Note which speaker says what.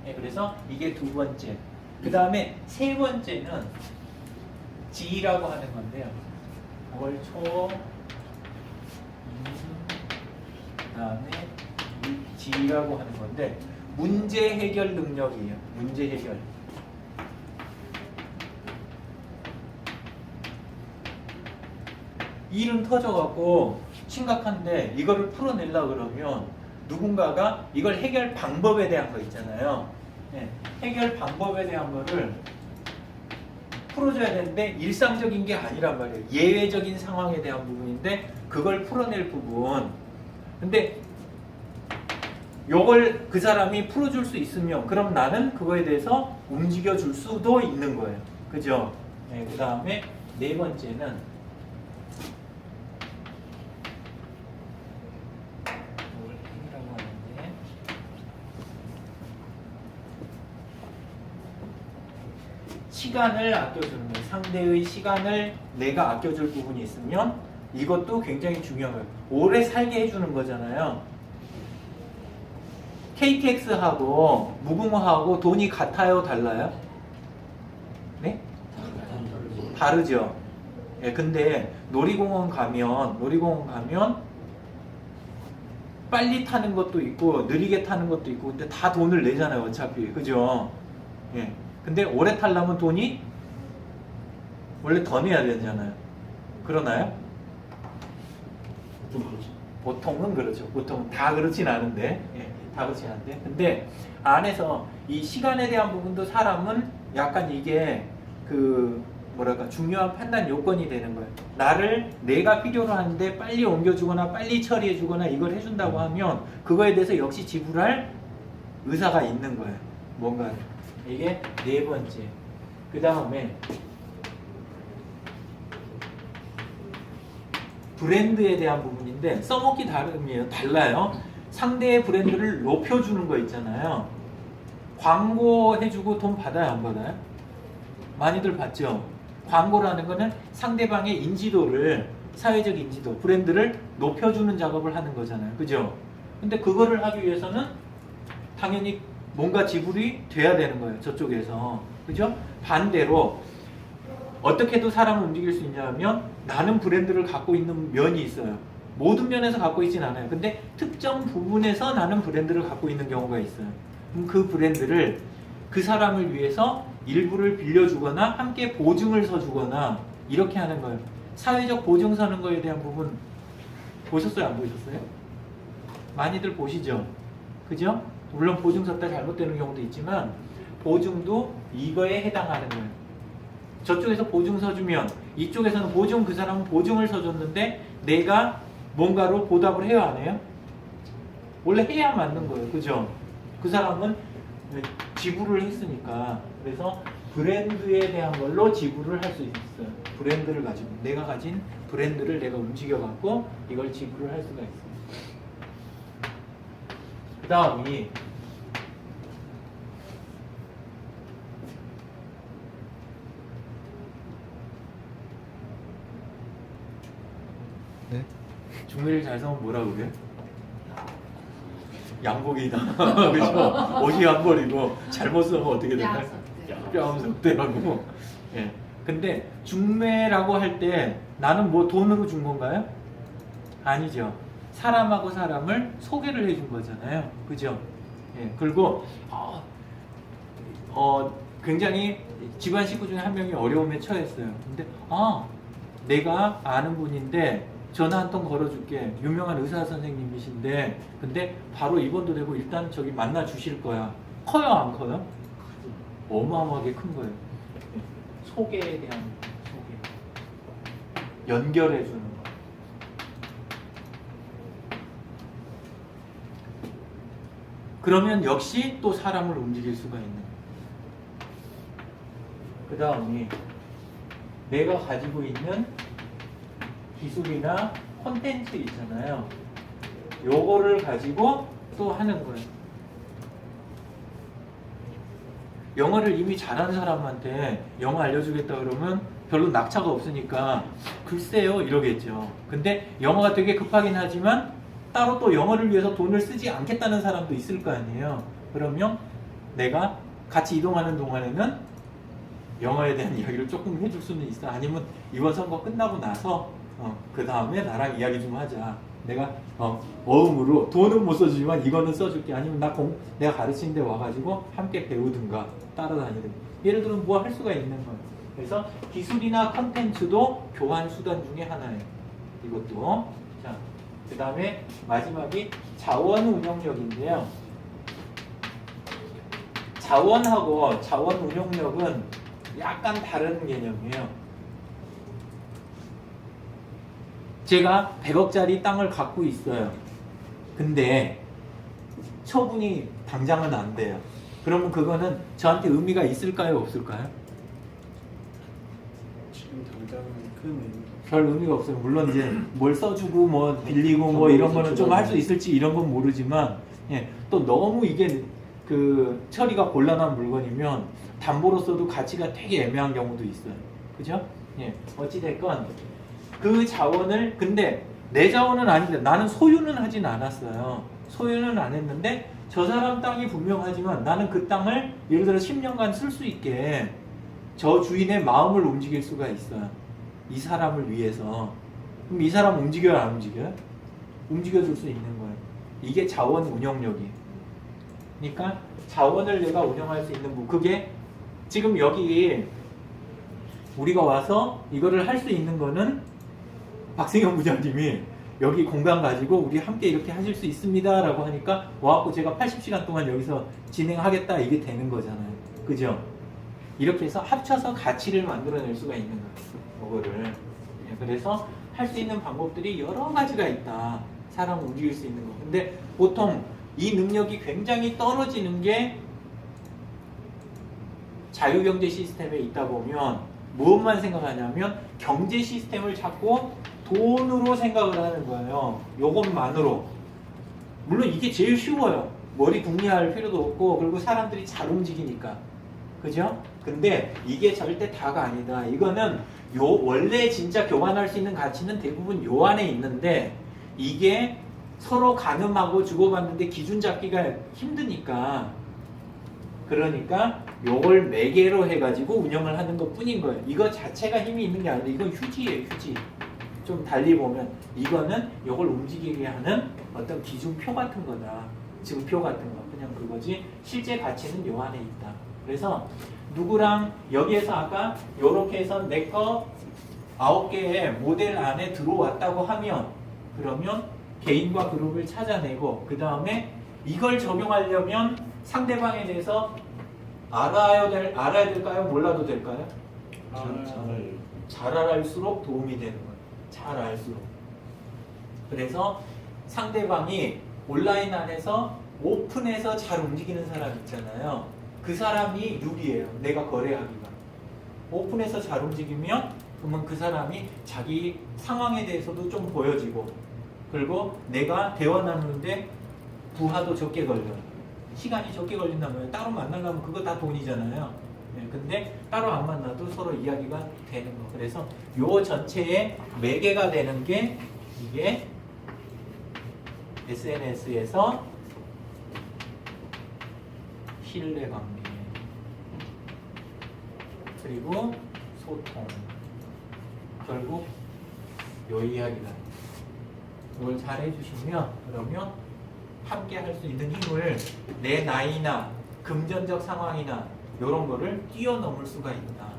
Speaker 1: 네, 그래서 이게 두 번째. 그 다음에 세 번째는 G라고 하는 건데요. 월, 초, 그 다음에 G라고 하는 건데 문제 해결 능력이에요. 문제 해결. 일은 터져갖고 심각한데 이거를 풀어내려고 그러면 누군가가 이걸 해결 방법에 대한 거 있잖아요. 네, 해결 방법에 대한 거를 풀어줘야 되는데 일상적인 게 아니란 말이에요. 예외적인 상황에 대한 부분인데 그걸 풀어낼 부분. 근데 요걸 그 사람이 풀어줄 수 있으면 그럼 나는 그거에 대해서 움직여줄 수도 있는 거예요. 그죠? 네, 그 다음에 네 번째는 시간을 아껴주는 거예요. 상대의 시간을 내가 아껴줄 부분이 있으면 이것도 굉장히 중요한 거예요. 오래 살게 해주는 거잖아요. KTX하고 무궁화하고 돈이 같아요? 달라요? 네? 다르죠. 예, 근데 놀이공원 가면 빨리 타는 것도 있고 느리게 타는 것도 있고 근데 다 돈을 내잖아요. 어차피. 그죠? 예. 근데 오래 타려면 돈이 원래 더 내야 되잖아요. 그러나요? 보통은 그렇죠. 보통 다 그렇진 않은데, 예, 다 그렇진 않은데. 근데 안에서 이 시간에 대한 부분도 사람은 약간 이게 그 뭐랄까 중요한 판단 요건이 되는 거예요. 나를 내가 필요로 하는데 빨리 옮겨주거나 빨리 처리해주거나 이걸 해준다고 하면 그거에 대해서 역시 지불할 의사가 있는 거예요. 뭔가. 이게 네 번째. 그 다음에 브랜드에 대한 부분인데 써먹기 다름이에요. 달라요. 상대의 브랜드를 높여주는 거 있잖아요. 광고 해주고 돈 받아요, 안 받아요? 많이들 받죠. 광고라는 거는 상대방의 인지도를, 사회적 인지도, 브랜드를 높여주는 작업을 하는 거잖아요. 그죠? 근데 그거를 하기 위해서는 당연히 뭔가 지불이 돼야 되는 거예요. 저쪽에서. 그죠? 반대로 어떻게 해도 사람을 움직일 수 있냐면 나는 브랜드를 갖고 있는 면이 있어요. 모든 면에서 갖고 있진 않아요. 근데 특정 부분에서 나는 브랜드를 갖고 있는 경우가 있어요. 그럼 그 브랜드를 그 사람을 위해서 일부를 빌려주거나 함께 보증을 서주거나 이렇게 하는 거예요. 사회적 보증 서는 거에 대한 부분 보셨어요? 안 보셨어요? 많이들 보시죠? 그죠? 물론 보증 섰다 잘못되는 경우도 있지만 보증도 이거에 해당하는 거예요. 저쪽에서 보증 서주면 이쪽에서는 보증 그 사람은 보증을 서줬는데 내가 뭔가로 보답을 해야 안 해요? 원래 해야 맞는 거예요. 그죠? 그 사람은 지불을 했으니까. 그래서 브랜드에 대한 걸로 지불을 할 수 있어요. 브랜드를 가지고 내가 가진 브랜드를 내가 움직여 갖고 이걸 지불을 할 수가 있어요. 그 다음이
Speaker 2: 네?
Speaker 1: 중매를 잘 사면 뭐라고 그래요? 양복이다. 그죠? 옷이 안 버리고 잘못 쓰면 어떻게 될까요? 뺨석대라고. 예. 근데 중매라고 할 때 나는 뭐 돈으로 준 건가요? 아니죠. 사람하고 사람을 소개를 해준 거잖아요. 그죠? 예. 그리고 굉장히 집안 식구 중에 한 명이 어려움에 처했어요. 근데 내가 아는 분인데 전화 한 통 걸어줄게. 유명한 의사 선생님이신데 근데 바로 입원도 되고 일단 저기 만나 주실 거야. 커요 안 커요? 어마어마하게 큰 거예요. 소개에 대한 소개. 연결해 주는 거. 그러면 역시 또 사람을 움직일 수가 있는 거예요. 그 다음이 내가 가지고 있는 기술이나 콘텐츠 있잖아요. 요거를 가지고 또 하는 거예요. 영어를 이미 잘하는 사람한테 영어 알려주겠다 그러면 별로 낙차가 없으니까 글쎄요 이러겠죠. 근데 영어가 되게 급하긴 하지만 따로 또 영어를 위해서 돈을 쓰지 않겠다는 사람도 있을 거 아니에요. 그러면 내가 같이 이동하는 동안에는 영어에 대한 이야기를 조금 해줄 수는 있어. 아니면 이번 선거 끝나고 나서 그 다음에 나랑 이야기 좀 하자. 내가 어음으로 돈은 못 써주지만 이거는 써줄게. 아니면 내가 가르치는 데 와가지고 함께 배우든가 따라다니든가. 예를 들면 뭐 할 수가 있는 거예요. 그래서 기술이나 컨텐츠도 교환 수단 중에 하나예요. 이것도. 자, 그 다음에 마지막이 자원 운영력인데요. 자원하고 자원 운용력은 약간 다른 개념이에요. 제가 100억짜리 땅을 갖고 있어요. 근데 처분이 당장은 안 돼요. 그러면 그거는 저한테 의미가 있을까요? 없을까요?
Speaker 2: 지금 당장은 큰 의미.
Speaker 1: 별 의미가 없어요. 물론 이제 뭘 써주고 뭐 빌리고 뭐 이런 거는 좀 할 수 있을지 이런 건 모르지만, 예, 또 너무 이게 그 처리가 곤란한 물건이면 담보로서도 가치가 되게 애매한 경우도 있어요. 그죠? 예, 어찌됐건 그 자원을, 근데 내 자원은 아닌데 나는 소유는 하진 않았어요. 소유는 안 했는데 저 사람 땅이 분명하지만 나는 그 땅을 예를 들어 10년간 쓸 수 있게 저 주인의 마음을 움직일 수가 있어요. 이 사람을 위해서. 그럼 이 사람 움직여요, 안 움직여요? 움직여줄 수 있는 거예요. 이게 자원 운영력이에요. 그러니까 자원을 내가 운영할 수 있는 그게 지금 여기 우리가 와서 이거를 할 수 있는 거는 박승현 부장님이 여기 공간 가지고 우리 함께 이렇게 하실 수 있습니다 라고 하니까 와갖고 제가 80시간 동안 여기서 진행하겠다 이게 되는 거잖아요. 그죠? 이렇게 해서 합쳐서 가치를 만들어낼 수가 있는 거예요. 이거를. 그래서 할 수 있는 방법들이 여러 가지가 있다. 사람을 움직일 수 있는 거. 근데 보통 이 능력이 굉장히 떨어지는 게 자유경제 시스템에 있다 보면 무엇만 생각하냐면 경제 시스템을 자꾸 돈으로 생각을 하는 거예요. 요것만으로. 물론 이게 제일 쉬워요. 머리 궁리할 필요도 없고 그리고 사람들이 잘 움직이니까. 그죠? 근데 이게 절대 다가 아니다. 이거는 원래 진짜 교환할 수 있는 가치는 대부분 요 안에 있는데 이게 서로 가늠하고 주고받는데 기준 잡기가 힘드니까 그러니까 요걸 매개로 해가지고 운영을 하는 것 뿐인 거예요. 이거 자체가 힘이 있는 게 아니라 이건 휴지예요, 휴지. 좀 달리 보면 이거는 요걸 움직이게 하는 어떤 기준표 같은 거다. 증표 같은 거. 그냥 그거지. 실제 가치는 요 안에 있다. 그래서 누구랑 여기에서 아까 요렇게 해서 내 거 9개의 모델 안에 들어왔다고 하면 그러면 개인과 그룹을 찾아내고 그 다음에 이걸 적용하려면 상대방에 대해서 알아야 될까요? 몰라도 될까요? 잘 알수록 도움이 되는 거예요. 잘 알수록. 그래서 상대방이 온라인 안에서 오픈해서 잘 움직이는 사람 있잖아요. 그 사람이 유리해요. 내가 거래하기가. 오픈해서 잘 움직이면 그러면 그 사람이 자기 상황에 대해서도 좀 보여지고 그리고 내가 대화 나누는데 부하도 적게 걸려요. 시간이 적게 걸린단 말이에요. 따로 만나려면 그거 다 돈이잖아요. 네, 근데 따로 안 만나도 서로 이야기가 되는 거. 그래서 요 전체의 매개가 되는 게 이게 SNS에서 신뢰관계 그리고 소통 결국 요 이야기다. 이걸 잘 해주시면 그러면 함께 할 수 있는 힘을 내 나이나 금전적 상황이나 이런 거를 뛰어넘을 수가 있다.